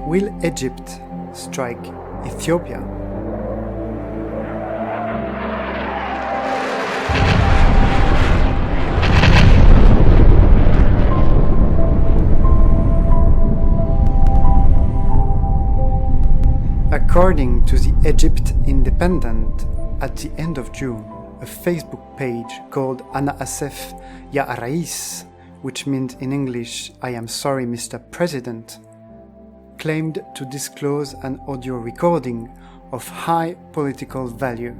Will Egypt strike Ethiopia? According to the Egypt Independent, at the end of June, a Facebook page called Ana Asef Ya Rais, which means in English, I am sorry Mr. President, claimed to disclose an audio recording of high political value.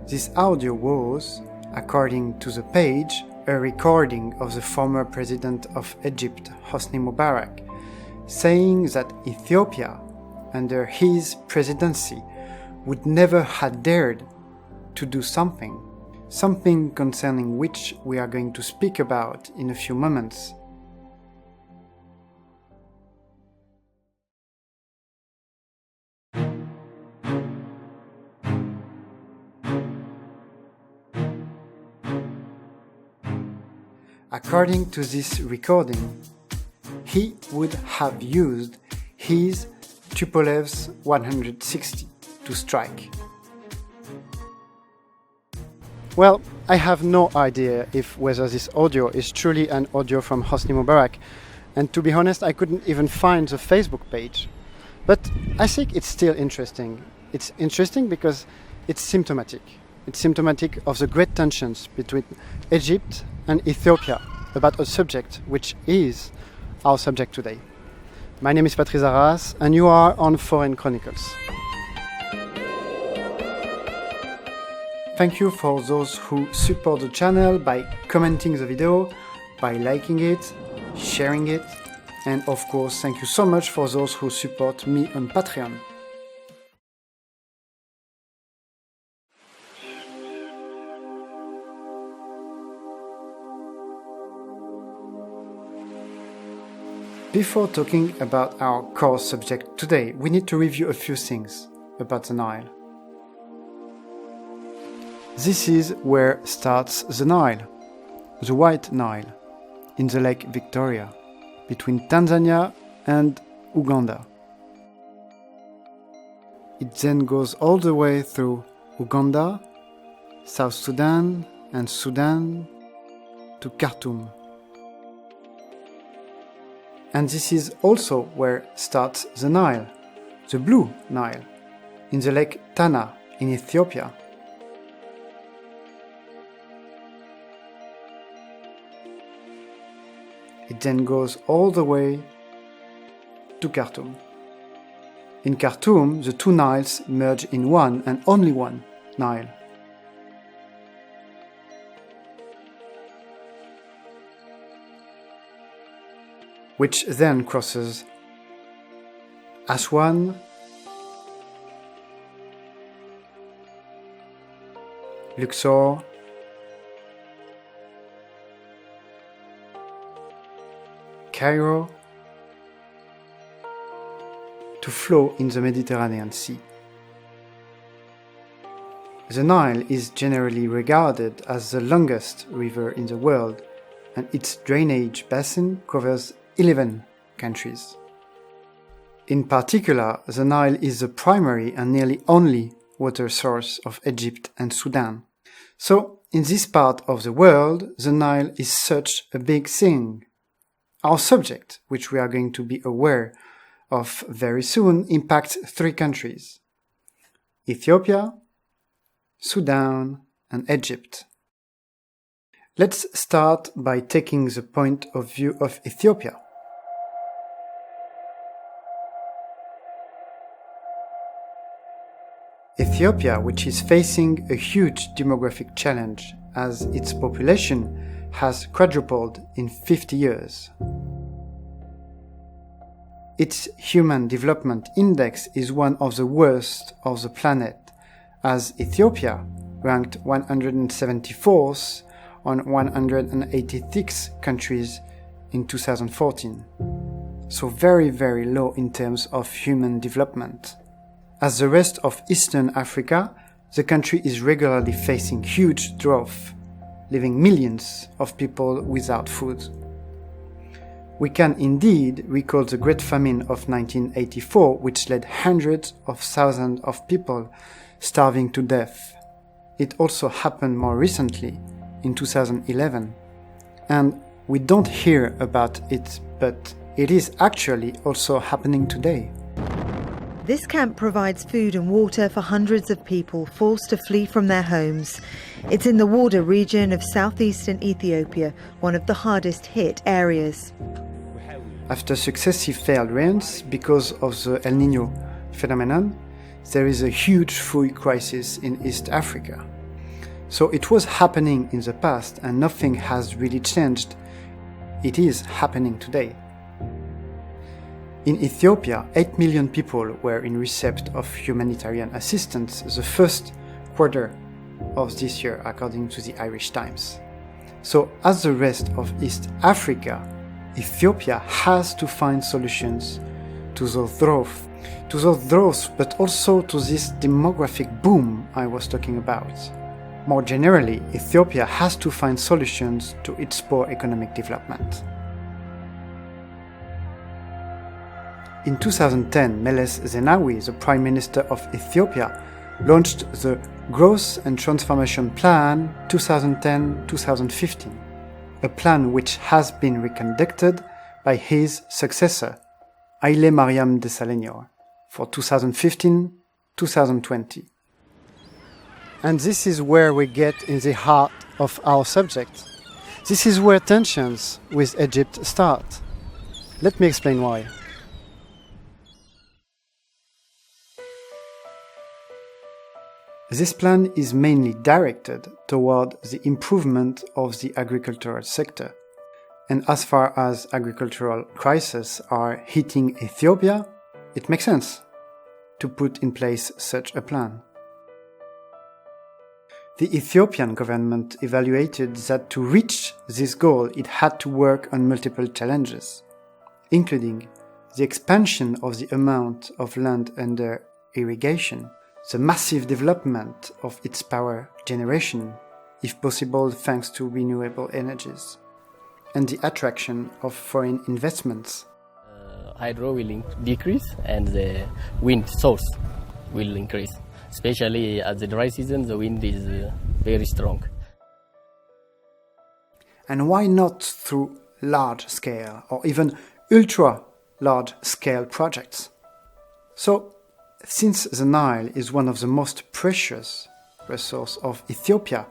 This audio was, according to the page, a recording of the former president of Egypt, Hosni Mubarak, saying that Ethiopia, under his presidency, would never have dared to do something concerning which we are going to speak about in a few moments. According to this recording, he would have used his Tupolev's 160 to strike. Well, I have no idea whether this audio is truly an audio from Hosni Mubarak, and to be honest, I couldn't even find the Facebook page. But I think it's still interesting. It's interesting because it's symptomatic. It's symptomatic of the great tensions between Egypt and Ethiopia about a subject which is our subject today. My name is Patrice, and you are on Foreign Chronicles. Thank you for those who support the channel by commenting the video, by liking it, sharing it, and of course, thank you so much for those who support me on Patreon. Before talking about our core subject today, we need to review a few things about the Nile. This is where starts the Nile, the White Nile, in the Lake Victoria, between Tanzania and Uganda. It then goes all the way through Uganda, South Sudan and Sudan to Khartoum. And this is also where starts the Nile, the Blue Nile, in the Lake Tana in Ethiopia. It then goes all the way to Khartoum. In Khartoum, the two Niles merge in one and only one Nile. Which then crosses Aswan, Luxor, Cairo, to flow in the Mediterranean Sea. The Nile is generally regarded as the longest river in the world, and its drainage basin covers 11 countries. In particular, the Nile is the primary and nearly only water source of Egypt and Sudan. So, in this part of the world, the Nile is such a big thing. Our subject, which we are going to be aware of very soon, impacts 3 countries: Ethiopia, Sudan, and Egypt. Let's start by taking the point of view of Ethiopia. Ethiopia, which is facing a huge demographic challenge as its population has quadrupled in 50 years. Its Human Development Index is one of the worst of the planet, as Ethiopia ranked 174th on 186 countries in 2014. So very, very low in terms of human development. As the rest of Eastern Africa, the country is regularly facing huge drought, leaving millions of people without food. We can indeed recall the Great Famine of 1984, which led hundreds of thousands of people starving to death. It also happened more recently, in 2011. And we don't hear about it, but it is actually also happening today. This camp provides food and water for hundreds of people forced to flee from their homes. It's in the Warda region of southeastern Ethiopia, one of the hardest hit areas. After successive failed rains because of the El Niño phenomenon, there is a huge food crisis in East Africa. So it was happening in the past and nothing has really changed. It is happening today. In Ethiopia, 8 million people were in receipt of humanitarian assistance the first quarter of this year, according to the Irish Times. So, as the rest of East Africa, Ethiopia has to find solutions to those droughts, but also to this demographic boom I was talking about. More generally, Ethiopia has to find solutions to its poor economic development. In 2010, Meles Zenawi, the Prime Minister of Ethiopia, launched the Growth and Transformation Plan 2010-2015, a plan which has been reconducted by his successor, Haile Mariam Desalegn, for 2015-2020. And this is where we get in the heart of our subject. This is where tensions with Egypt start. Let me explain why. This plan is mainly directed toward the improvement of the agricultural sector. And as far as agricultural crises are hitting Ethiopia, it makes sense to put in place such a plan. The Ethiopian government evaluated that to reach this goal it had to work on multiple challenges, including the expansion of the amount of land under irrigation, the massive development of its power generation, if possible thanks to renewable energies, and the attraction of foreign investments. Hydro will decrease and the wind source will increase. Especially at the dry season, the wind is very strong. And why not through large-scale or even ultra-large-scale projects? So, since the Nile is one of the most precious resources of Ethiopia,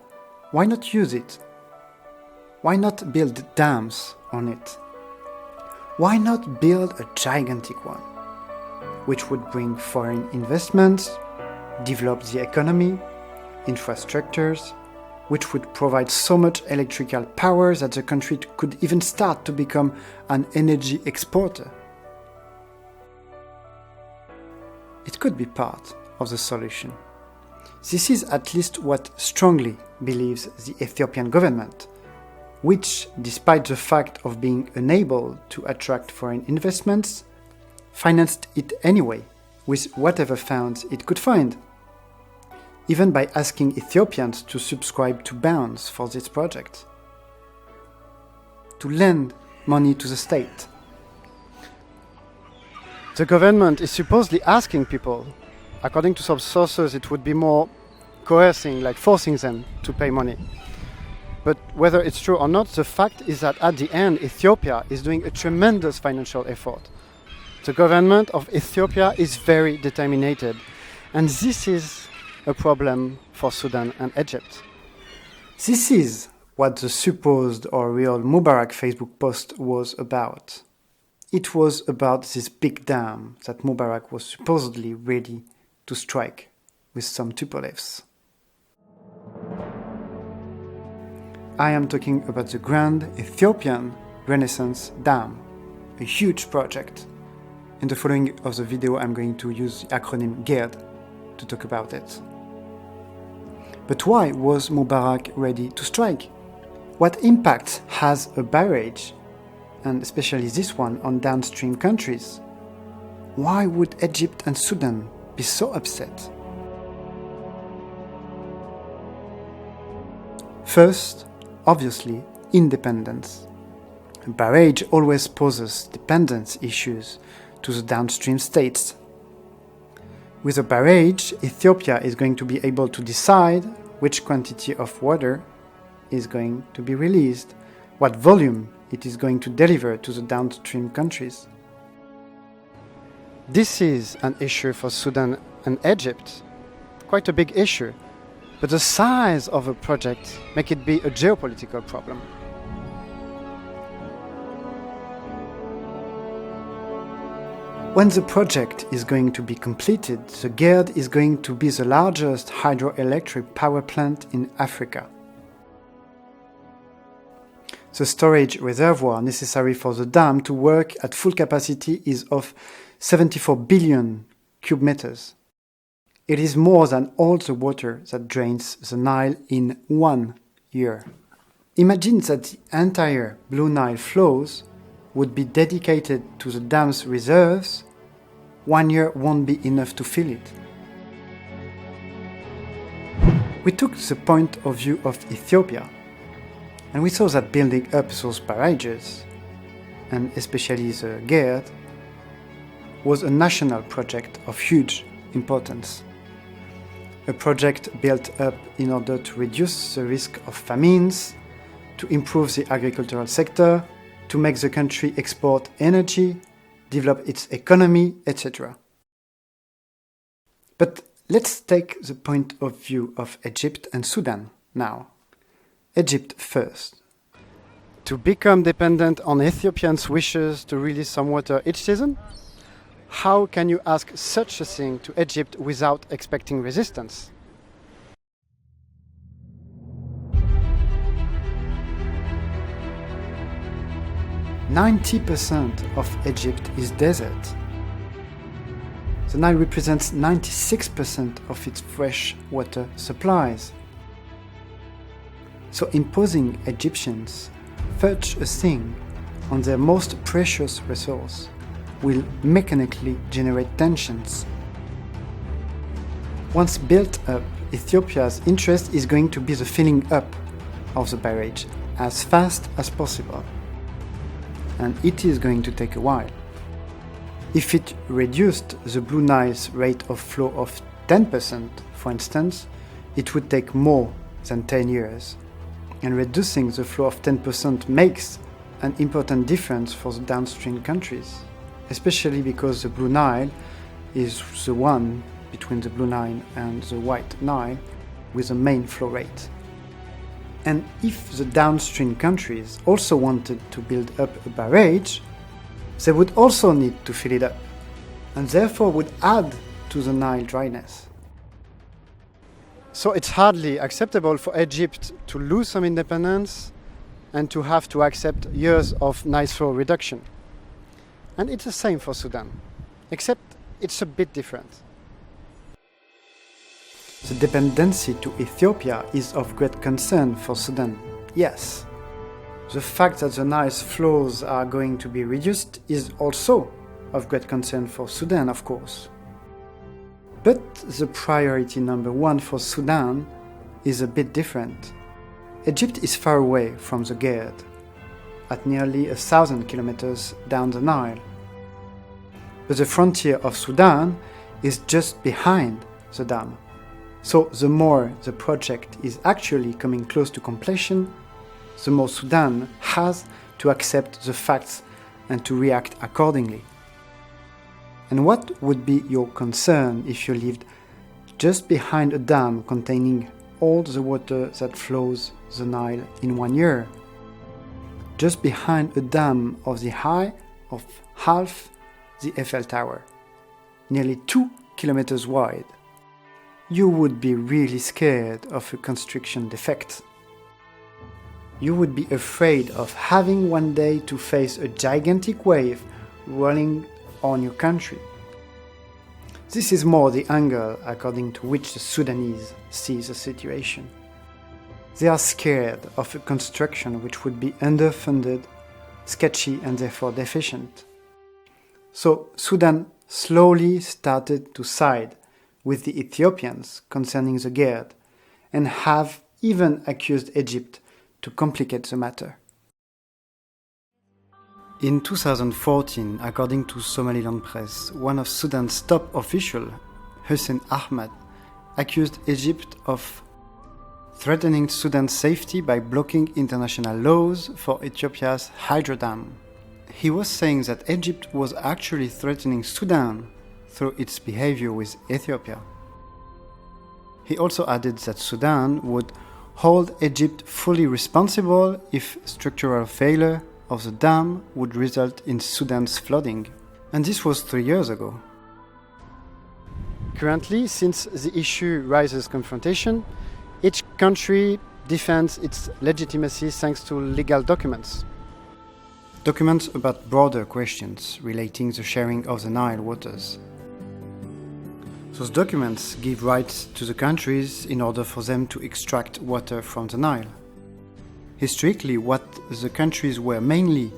why not use it? Why not build dams on it? Why not build a gigantic one, which would bring foreign investments, develop the economy, infrastructures, which would provide so much electrical power that the country could even start to become an energy exporter? It could be part of the solution. This is at least what strongly believes the Ethiopian government, which, despite the fact of being unable to attract foreign investments, financed it anyway with whatever funds it could find, even by asking Ethiopians to subscribe to bonds for this project, to lend money to the state. The government is supposedly asking people. According to some sources, it would be more coercing, like forcing them to pay money. But whether it's true or not, the fact is that at the end, Ethiopia is doing a tremendous financial effort. The government of Ethiopia is very determined, and this is a problem for Sudan and Egypt. This is what the supposed or real Mubarak Facebook post was about. It was about this big dam that Mubarak was supposedly ready to strike with some Tupolews. I am talking about the Grand Ethiopian Renaissance Dam, a huge project. In the following of the video I'm going to use the acronym GERD to talk about it. But why was Mubarak ready to strike? What impact has a barrage, and especially this one, on downstream countries? Why would Egypt and Sudan be so upset? First, obviously, independence. A barrage always poses dependence issues to the downstream states. With a barrage, Ethiopia is going to be able to decide which quantity of water is going to be released, what volume it is going to deliver to the downstream countries. This is an issue for Sudan and Egypt, quite a big issue, but the size of a project makes it be a geopolitical problem. When the project is going to be completed, the GERD is going to be the largest hydroelectric power plant in Africa. The storage reservoir necessary for the dam to work at full capacity is of 74 billion cube meters. It is more than all the water that drains the Nile in 1 year. Imagine that the entire Blue Nile flows would be dedicated to the dam's reserves. 1 year won't be enough to fill it. We took the point of view of Ethiopia, and we saw that building up those barrages, and especially the GERD, was a national project of huge importance. A project built up in order to reduce the risk of famines, to improve the agricultural sector, to make the country export energy, develop its economy, etc. But let's take the point of view of Egypt and Sudan now. Egypt first. To become dependent on Ethiopians' wishes to release some water each season? How can you ask such a thing to Egypt without expecting resistance? "90% of Egypt is desert. The Nile represents 96% of its fresh water supplies. So imposing Egyptians such a thing on their most precious resource will mechanically generate tensions. Once built up, Ethiopia's interest is going to be the filling up of the barrage as fast as possible. And it is going to take a while. If it reduced the Blue Nile's rate of flow of 10%, for instance, it would take more than 10 years. And reducing the flow of 10% makes an important difference for the downstream countries, especially because the Blue Nile is the one between the Blue Nile and the White Nile with the main flow rate. And if the downstream countries also wanted to build up a barrage, they would also need to fill it up, and therefore would add to the Nile dryness. So it's hardly acceptable for Egypt to lose some independence and to have to accept years of Nile flow reduction. And it's the same for Sudan, except it's a bit different. The dependency to Ethiopia is of great concern for Sudan, yes. The fact that the Nile's flows are going to be reduced is also of great concern for Sudan, of course. But the priority number one for Sudan is a bit different. Egypt is far away from the GERD, at nearly 1,000 kilometers down the Nile. But the frontier of Sudan is just behind the dam. So the more the project is actually coming close to completion, the more Sudan has to accept the facts and to react accordingly. And what would be your concern if you lived just behind a dam containing all the water that flows the Nile in 1 year? Just behind a dam of the height of half the Eiffel Tower, nearly 2 kilometers wide. You would be really scared of a construction defect. You would be afraid of having one day to face a gigantic wave rolling on your country. This is more the angle according to which the Sudanese see the situation. They are scared of a construction which would be underfunded, sketchy and therefore deficient. So Sudan slowly started to side with the Ethiopians concerning the GERD and have even accused Egypt to complicate the matter. In 2014, according to Somaliland press, one of Sudan's top officials, Hussein Ahmed, accused Egypt of threatening Sudan's safety by blocking international laws for Ethiopia's hydro dam. He was saying that Egypt was actually threatening Sudan through its behavior with Ethiopia. He also added that Sudan would hold Egypt fully responsible if structural failure of the dam would result in Sudan's flooding. And this was 3 years ago. Currently, since the issue raises confrontation, each country defends its legitimacy thanks to legal documents. Documents about broader questions relating the sharing of the Nile waters. Those documents give rights to the countries in order for them to extract water from the Nile. Historically, what the countries were mainly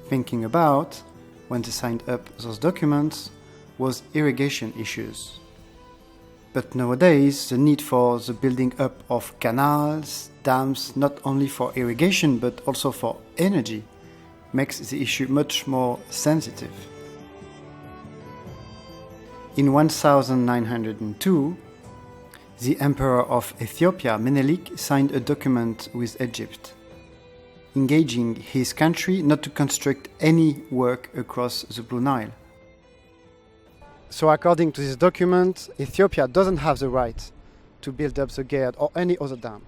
thinking about when they signed up those documents was irrigation issues. But nowadays, the need for the building up of canals, dams, not only for irrigation but also for energy, makes the issue much more sensitive. In 1902, the Emperor of Ethiopia, Menelik, signed a document with Egypt, engaging his country not to construct any work across the Blue Nile. So according to this document, Ethiopia doesn't have the right to build up the GERD or any other dam.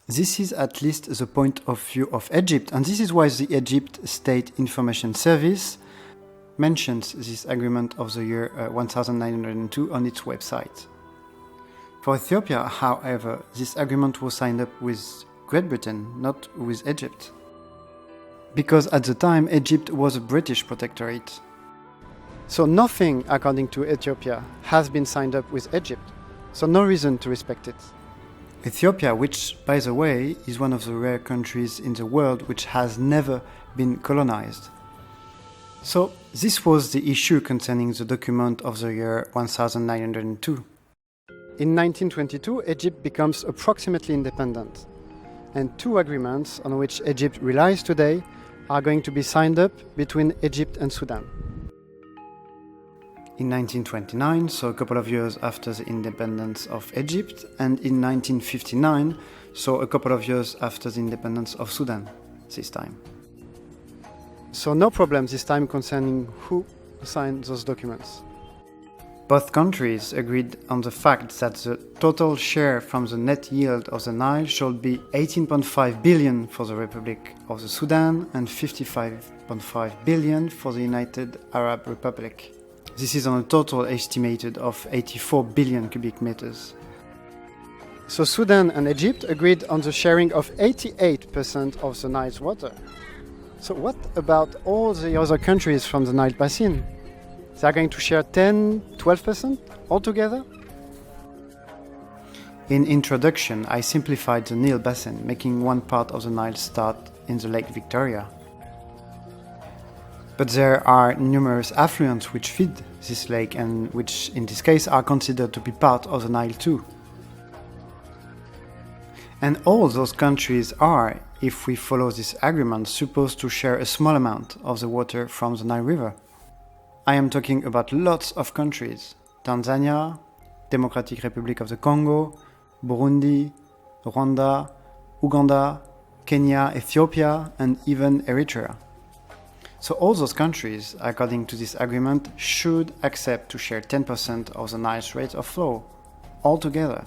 This is at least the point of view of Egypt, and this is why the Egypt State Information Service mentions this agreement of the year 1902 on its website. For Ethiopia, however, this agreement was signed up with Great Britain, not with Egypt. Because at the time, Egypt was a British protectorate. So nothing, according to Ethiopia, has been signed up with Egypt, so no reason to respect it. Ethiopia, which, by the way, is one of the rare countries in the world which has never been colonized. So this was the issue concerning the document of the year 1902. In 1922, Egypt becomes approximately independent, and two agreements on which Egypt relies today are going to be signed up between Egypt and Sudan. In 1929, so a couple of years after the independence of Egypt, and in 1959, so a couple of years after the independence of Sudan, this time. So no problem this time concerning who signed those documents. Both countries agreed on the fact that the total share from the net yield of the Nile should be 18.5 billion for the Republic of the Sudan and 55.5 billion for the United Arab Republic. This is on a total estimated of 84 billion cubic meters. So Sudan and Egypt agreed on the sharing of 88% of the Nile's water. So what about all the other countries from the Nile Basin? They are going to share 10, 12% altogether? In introduction, I simplified the Nile Basin, making one part of the Nile start in the Lake Victoria. But there are numerous affluents which feed this lake and which in this case are considered to be part of the Nile too. And all those countries are, if we follow this agreement, supposed to share a small amount of the water from the Nile River. I am talking about lots of countries: Tanzania, Democratic Republic of the Congo, Burundi, Rwanda, Uganda, Kenya, Ethiopia, and even Eritrea. So all those countries, according to this agreement, should accept to share 10% of the Nile's rate of flow, altogether.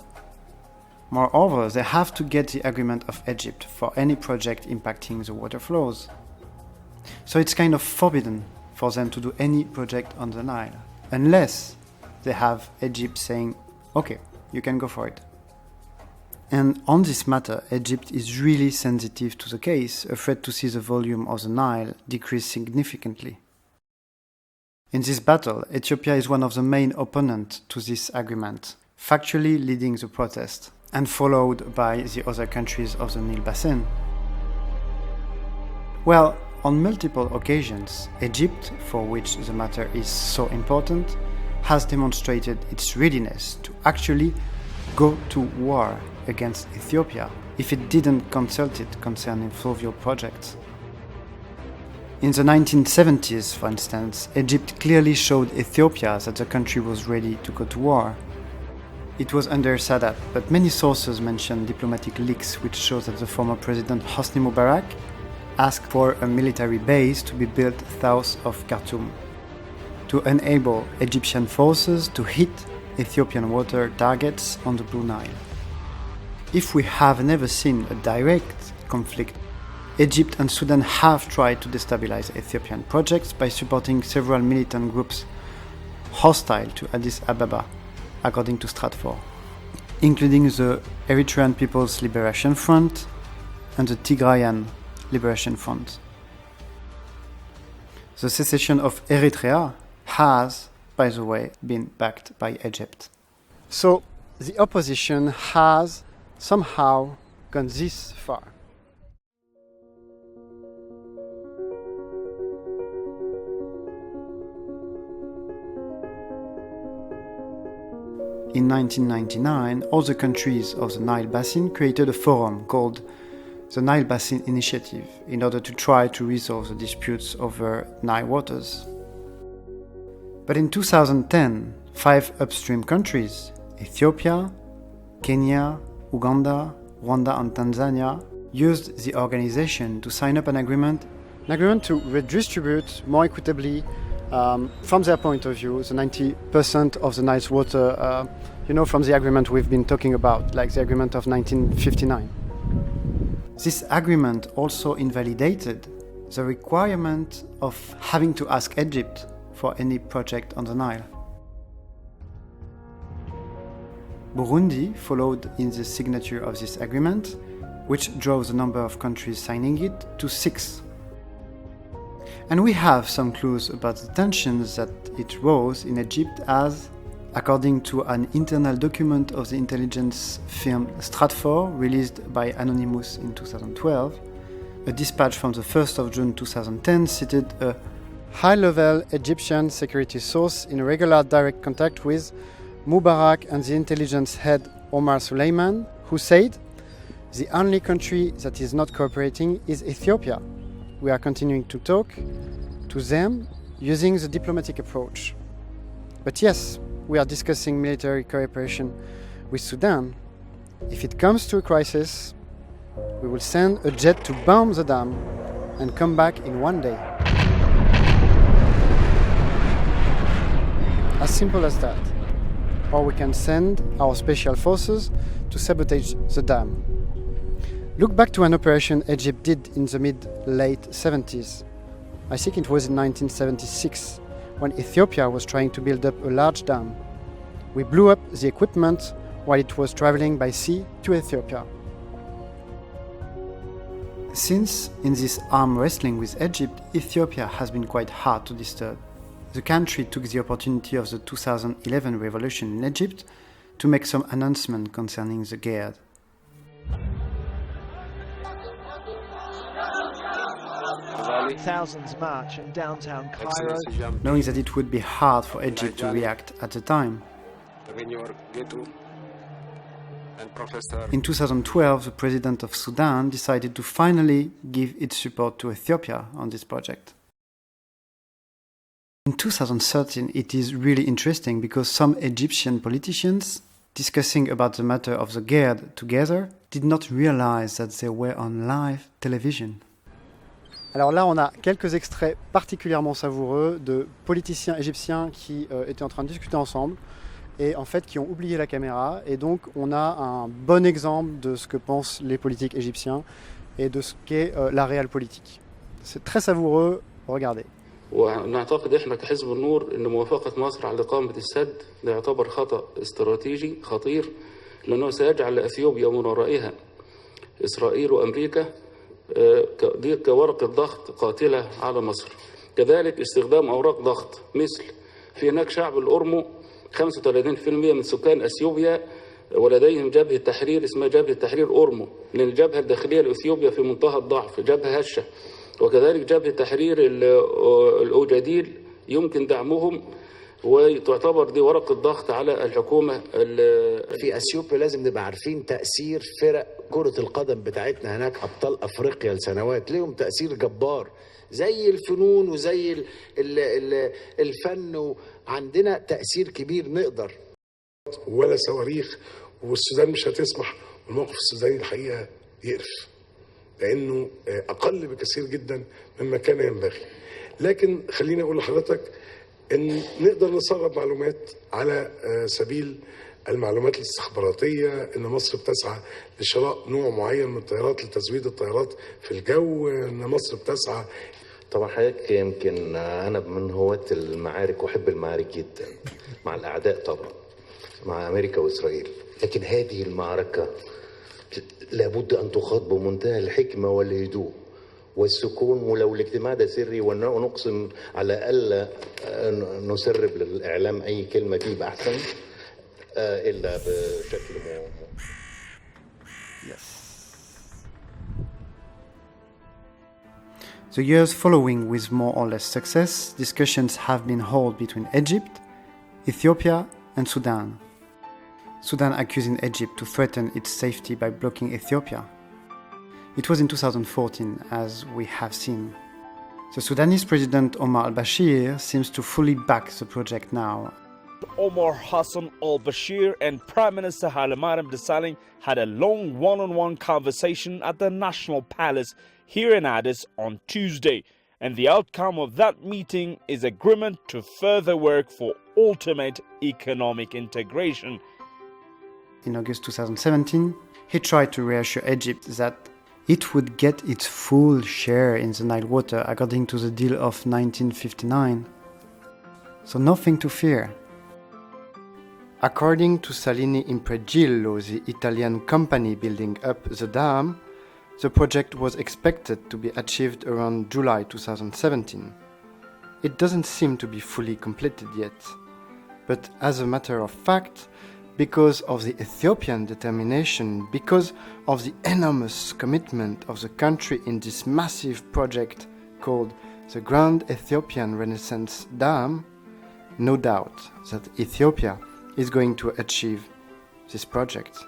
Moreover, they have to get the agreement of Egypt for any project impacting the water flows. So it's kind of forbidden for them to do any project on the Nile, unless they have Egypt saying, okay, you can go for it. And on this matter, Egypt is really sensitive to the case, afraid to see the volume of the Nile decrease significantly. In this battle, Ethiopia is one of the main opponents to this agreement, factually leading the protest, and followed by the other countries of the Nile Basin. Well, on multiple occasions, Egypt, for which the matter is so important, has demonstrated its readiness to actually go to war against Ethiopia if it didn't consult it concerning fluvial projects. In the 1970s, for instance, Egypt clearly showed Ethiopia that the country was ready to go to war. It was under Sadat, but many sources mention diplomatic leaks which show that the former president Hosni Mubarak asked for a military base to be built south of Khartoum to enable Egyptian forces to hit Ethiopian water targets on the Blue Nile. If we have never seen a direct conflict, Egypt and Sudan have tried to destabilize Ethiopian projects by supporting several militant groups hostile to Addis Ababa, according to Stratfor, including the Eritrean People's Liberation Front and the Tigrayan Liberation Front. The secession of Eritrea has, by the way, been backed by Egypt. So the opposition has somehow gone this far. In 1999, all the countries of the Nile Basin created a forum called the Nile Basin Initiative in order to try to resolve the disputes over Nile waters. But in 2010, 5 upstream countries, Ethiopia, Kenya, Uganda, Rwanda and Tanzania, used the organization to sign up an agreement to redistribute more equitably from their point of view, the 90% of the Nile's water, from the agreement we've been talking about, like the agreement of 1959. This agreement also invalidated the requirement of having to ask Egypt for any project on the Nile. Burundi followed in the signature of this agreement, which drove the number of countries signing it to 6. And we have some clues about the tensions that it rose in Egypt as, according to an internal document of the intelligence firm Stratfor, released by Anonymous in 2012, a dispatch from the 1st of June 2010 cited a high-level Egyptian security source in regular direct contact with Mubarak and the intelligence head Omar Suleiman, who said, "The only country that is not cooperating is Ethiopia. We are continuing to talk to them using the diplomatic approach. But yes, we are discussing military cooperation with Sudan. If it comes to a crisis, we will send a jet to bomb the dam and come back in one day." As simple as that. Or we can send our special forces to sabotage the dam. Look back to an operation Egypt did in the mid-late 70s. I think it was in 1976, when Ethiopia was trying to build up a large dam. We blew up the equipment while it was traveling by sea to Ethiopia. Since in this arm wrestling with Egypt, Ethiopia has been quite hard to disturb. The country took the opportunity of the 2011 revolution in Egypt to make some announcement concerning the GERD. Thousands march in downtown Cairo. Knowing that it would be hard for Egypt to react at the time. In 2012, the president of Sudan decided to finally give its support to Ethiopia on this project. In 2013, it is really interesting because some Egyptian politicians discussing about the matter of the GERD together did not realize that they were on live television. Alors là, on a quelques extraits particulièrement savoureux de politiciens égyptiens qui étaient en train de discuter ensemble et en fait qui ont oublié la caméra. Et donc, on a un bon exemple de ce que pensent les politiques égyptiens et de ce qu'est la réelle politique. C'est très savoureux, regardez. ونعتقد احنا كحزب النور ان موافقة مصر على إقامة السد ده يعتبر خطأ استراتيجي خطير لأنه سيجعل أثيوبيا من ورائها إسرائيل وأمريكا دي كورقة ضغط قاتلة على مصر. كذلك استخدام أوراق ضغط مثل في هناك شعب الأورمو 35% من سكان أثيوبيا ولديهم جبهة تحرير اسمها جبهة تحرير أورمو لأن الجبهة الداخلية لأثيوبيا في منتهى الضعف جبهة هشة وكذلك جبهة تحرير الأوجاديل يمكن دعمهم وتعتبر دي ورقة ضغط على الحكومة. في اثيوبيا لازم نبقى عارفين تأثير فرق كرة القدم بتاعتنا هناك، ابطال افريقيا لسنوات، ليهم تأثير جبار زي الفنون وزي الفن، وعندنا تأثير كبير نقدر. ولا صواريخ، والسودان مش هتسمح. الموقف السوداني الحقيقة يقرف، لأنه أقل بكثير جدا مما كان ينبغي. لكن خليني أقول لحضرتك إن نقدر نسرب معلومات على سبيل المعلومات الاستخباراتية، إن مصر بتسعى لشراء نوع معين من الطيارات لتزويد الطيارات في الجو، إن مصر بتسعى. طبعا حضرتك يمكن أنا من هواة المعارك وأحب المعارك جدا مع الأعداء طبعا، مع أمريكا وإسرائيل، لكن هذه المعركة لابد أن تخاض بمنتهى الحكمة والهدوء والسكون، ولو الاجتماع ده سري، ونقسم على ألا نسرب للإعلام أي كلمة فيه بأحسن إلا بشكل The years following, with more or less success, discussions have been held between Egypt, Ethiopia and Sudan. Sudan accusing Egypt to threaten its safety by blocking Ethiopia. It was in 2014, as we have seen. The Sudanese President Omar al-Bashir seems to fully back the project now. Omar Hassan al-Bashir and Prime Minister Hailemariam Desalegn had a long one-on-one conversation at the National Palace here in Addis on Tuesday, and the outcome of that meeting is agreement to further work for ultimate economic integration. In August 2017, he tried to reassure Egypt that it would get its full share in the Nile water according to the deal of 1959. So nothing to fear. According to Salini Impregilo, the Italian company building up the dam, the project was expected to be achieved around July 2017. It doesn't seem to be fully completed yet, but as a matter of fact, because of the Ethiopian determination, because of the enormous commitment of the country in this massive project called the Grand Ethiopian Renaissance Dam, no doubt that Ethiopia is going to achieve this project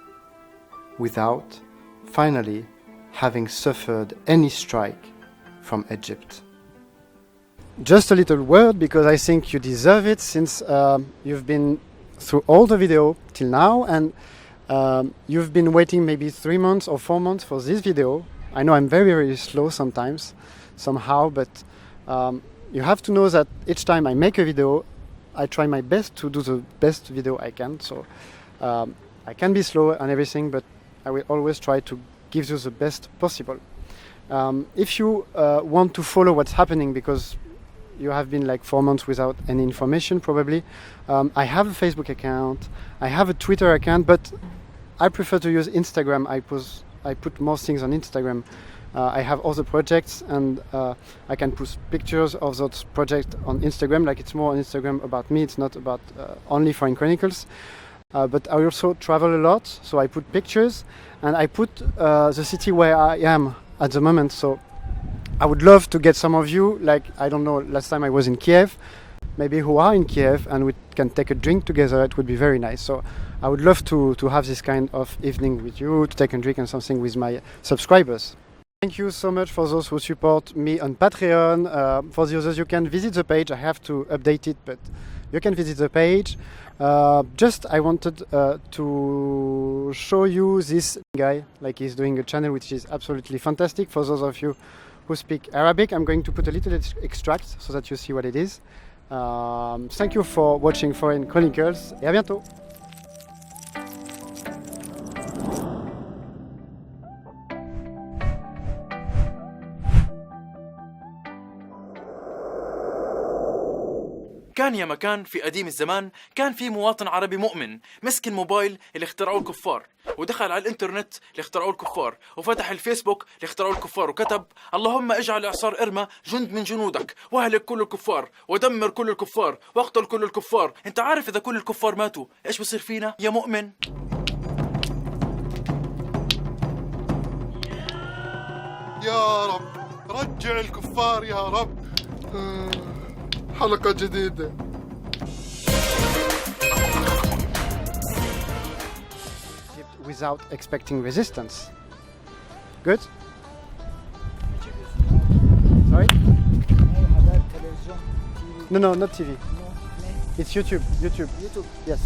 without, finally, having suffered any strike from Egypt. Just a little word, because I think you deserve it, since you've been through all the video till now, and you've been waiting maybe 3 months or 4 months for this video. I know I'm very, very slow sometimes, somehow, but you have to know that each time I make a video, I try my best to do the best video I can. So I can be slow and everything, but I will always try to give you the best possible. If you want to follow what's happening, because you have been like 4 months without any information probably, I have a Facebook account, I have a Twitter account, but I prefer to use Instagram. I put more things on Instagram. I have other projects, and I can post pictures of those projects on Instagram. Like, it's more on Instagram about me, it's not about only Foreign Chronicles. But I also travel a lot, so I put pictures, and I put the city where I am at the moment. So I would love to get some of you, like, I don't know, last time I was in Kiev, maybe who are in Kiev, and we can take a drink together. It would be very nice. So I would love to have this kind of evening with you, to take a drink and something with my subscribers. Thank you so much for those who support me on Patreon. For the others, you can visit the page. I have to update it, but you can visit the page. I wanted to show you this guy, like, he's doing a channel which is absolutely fantastic. For those of you who speak Arabic, I'm going to put a little extract so that you see what it is. Thank you for watching Foreign Chronicles, et à bientôt. كان يا مكان في قديم الزمان كان في مواطن عربي مؤمن مسك الموبايل اللي اخترعوه الكفار، ودخل على الانترنت اللي اخترعوه الكفار، وفتح الفيسبوك اللي اخترعوه الكفار، وكتب: اللهم اجعل اعصار ارما جند من جنودك، واهلك كل الكفار، ودمر كل الكفار، واقتل كل الكفار. انت عارف اذا كل الكفار ماتوا ايش بصير فينا يا مؤمن؟ يا رب رجع الكفار يا رب. حلقة جديدة. without expecting resistance. Good? Sorry? No, not TV. It's YouTube. YouTube. Yes.